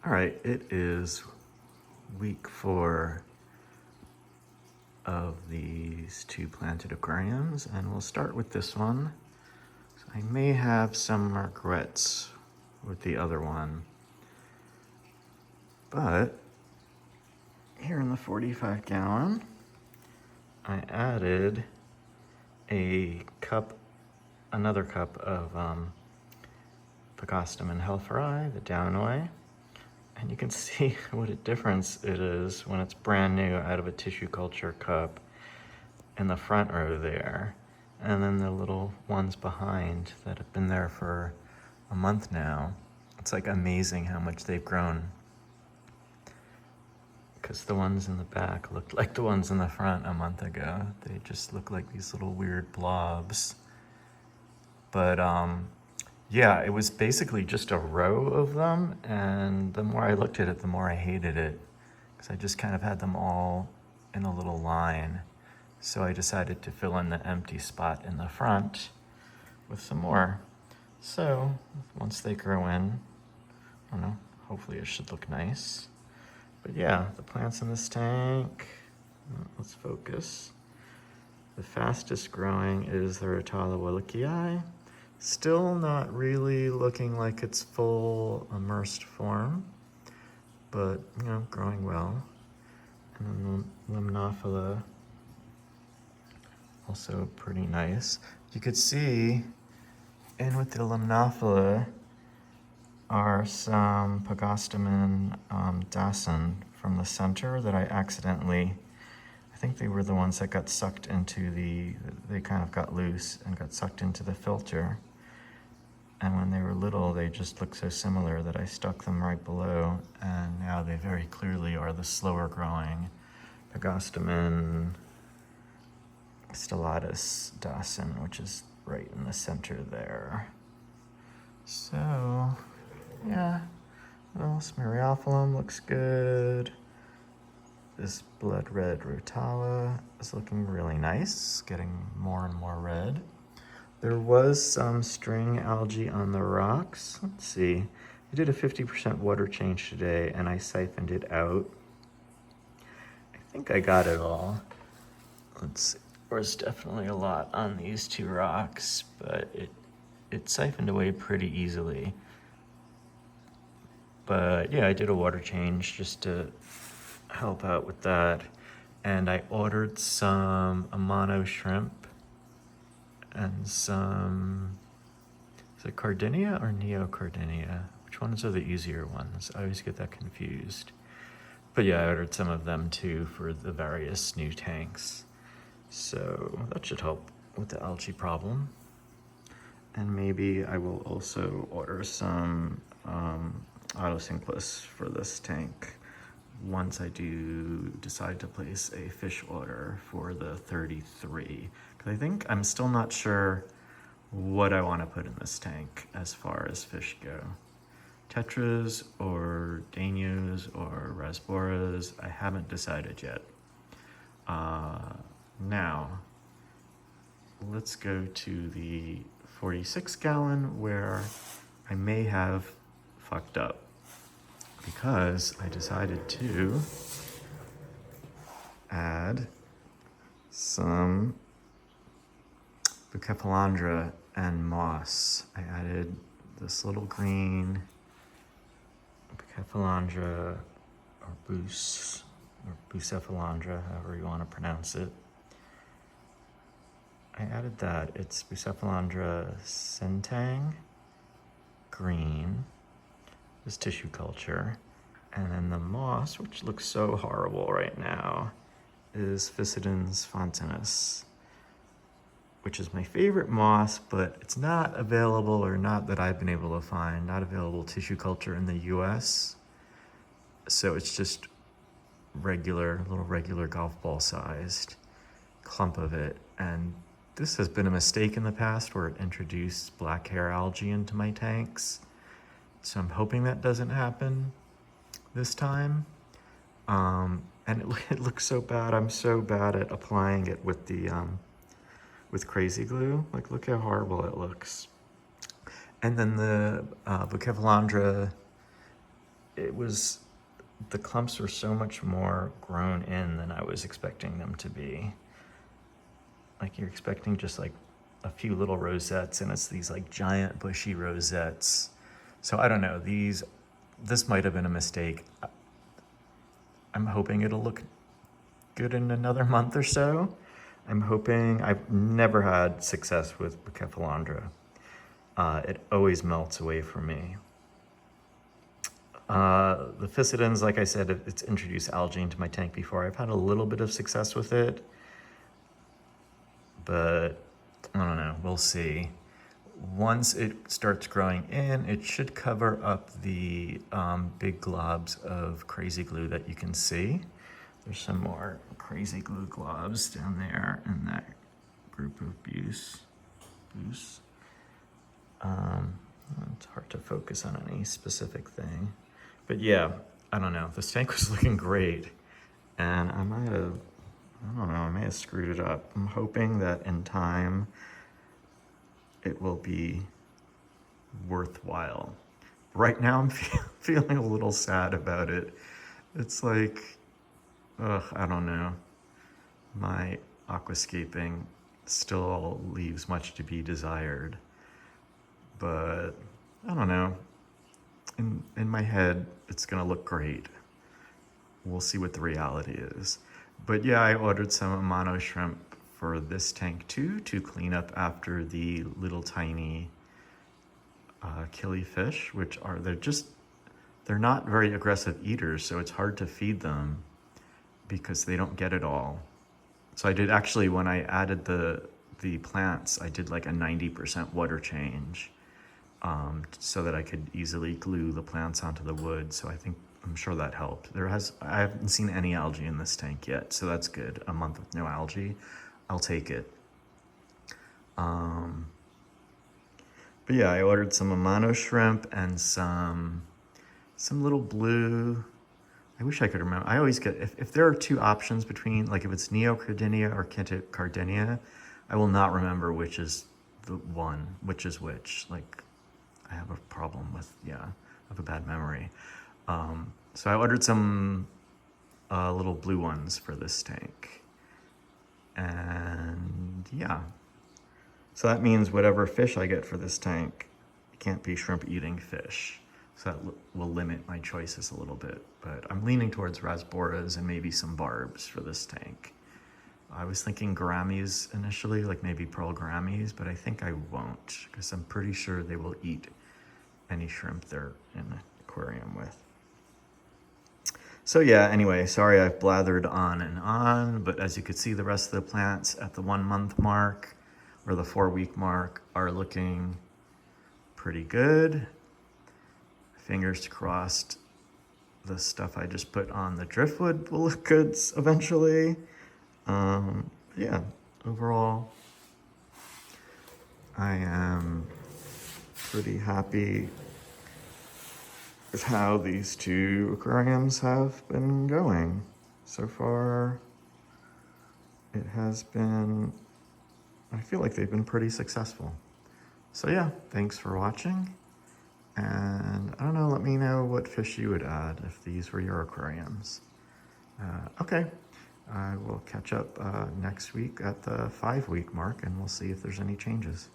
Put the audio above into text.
All right, it is week 4 of these 2 planted aquariums, and we'll start with this one. So I may have some regrets with the other one, but here in the 45 gallon, I added another cup of Pagostum and Helferi, the Downway. And you can see what a difference it is when it's brand new out of a tissue culture cup in the front row there. And then the little ones behind that have been there for a month now. It's like amazing how much they've grown. Because the ones in the back looked like the ones in the front a month ago. They just look like these little weird blobs. But yeah, it was basically just a row of them, and the more I looked at it, the more I hated it, because I just kind of had them all in a little line. So I decided to fill in the empty spot in the front with some more. So once they grow in, I don't know, hopefully it should look nice. But yeah, the plants in this tank, let's focus. The fastest growing is the Rotala Wallachii. Still not really looking like its full immersed form, but you know, growing well. And then the Limnophila, also pretty nice. You could see in with the Limnophila are some Pagostum and Dasen from the center that I accidentally, I think they were the ones that got sucked into they kind of got loose and got sucked into the filter. And when they were little, they just looked so similar that I stuck them right below. And now they very clearly are the slower growing Pagostum Stellatus Dasen, which is right in the center there. So, yeah, well, Smyriophilum looks good. This blood red Rotala is looking really nice, getting more and more red. There was some string algae on the rocks. Let's see. I did a 50% water change today and I siphoned it out. I think I got it all. Let's see. There was definitely a lot on these 2 rocks, but it siphoned away pretty easily. But yeah, I did a water change just to help out with that. And I ordered some Amano shrimp and some, is it Cardinia or Neocardinia? Which ones are the easier ones? I always get that confused. But yeah, I ordered some of them too for the various new tanks. So that should help with the algae problem. And maybe I will also order some Autosynclus for this tank once I do decide to place a fish order for the 33. Because I think I'm still not sure what I want to put in this tank as far as fish go. Tetras or Danios or Rasboras, I haven't decided yet. Now, let's go to the 46 gallon where I may have fucked up because I decided to add some Bucephalandra and moss. I added this little green Bucephalandra or Bucephalandra, however you want to pronounce it. I added that. It's Bucephalandra centang, green, this tissue culture. And then the moss, which looks so horrible right now, is Physidens fontanus, which is my favorite moss, but it's not available, or not that I've been able to find, not available tissue culture in the US. So it's just little regular golf ball sized clump of it. And this has been a mistake in the past where it introduced black hair algae into my tanks. So I'm hoping that doesn't happen this time. And it looks so bad. I'm so bad at applying it with the with crazy glue. Like, look how horrible it looks. And then the Bucephalandra the clumps were so much more grown in than I was expecting them to be. Like you're expecting just like a few little rosettes, and it's these like giant bushy rosettes. So I don't know, this might have been a mistake. I'm hoping it'll look good in another month or so. I'm hoping. I've never had success with Bucephalandra. It always melts away from me. The Physidens, like I said, it's introduced algae into my tank before. I've had a little bit of success with it, but I don't know, we'll see. Once it starts growing in, it should cover up the big globs of crazy glue that you can see. There's some more crazy glue globs down there in that group of buse. It's hard to focus on any specific thing. But yeah, I don't know. This tank was looking great, and I may have screwed it up. I'm hoping that in time it will be worthwhile. Right now I'm feeling a little sad about it. It's like, I don't know. My aquascaping still leaves much to be desired, but I don't know. In my head, it's gonna look great. We'll see what the reality is. But yeah, I ordered some Amano shrimp for this tank too, to clean up after the little tiny killifish, which they're not very aggressive eaters, so it's hard to feed them because they don't get it all. So I did actually, when I added the plants, I did like a 90% water change, so that I could easily glue the plants onto the wood. So I'm sure that helped. I haven't seen any algae in this tank yet, so that's good. A month with no algae, I'll take it. But yeah, I ordered some Amano shrimp and some little blue. I wish I could remember. I always get, if there are two options between, like if it's Neocardinia or Cardinia, I will not remember which is the one, which is which. Like, I have a problem with, I have a bad memory. So I ordered some little blue ones for this tank. And yeah. So that means whatever fish I get for this tank, it can't be shrimp eating fish. So that will limit my choices a little bit. But I'm leaning towards rasboras and maybe some barbs for this tank. I was thinking gouramis initially, like maybe pearl gouramis, but I think I won't, because I'm pretty sure they will eat any shrimp they're in the aquarium with. So yeah, anyway, sorry I've blathered on and on, but as you could see, the rest of the plants at the 1 month mark or the 4 week mark are looking pretty good. Fingers crossed the stuff I just put on the driftwood will look good eventually. Yeah, overall, I am pretty happy with how these 2 aquariums have been going. So far, it has been, I feel like they've been pretty successful. So yeah, thanks for watching. And I don't know, let me know what fish you would add if these were your aquariums. Okay, I will catch up next week at the 5 week mark, and we'll see if there's any changes.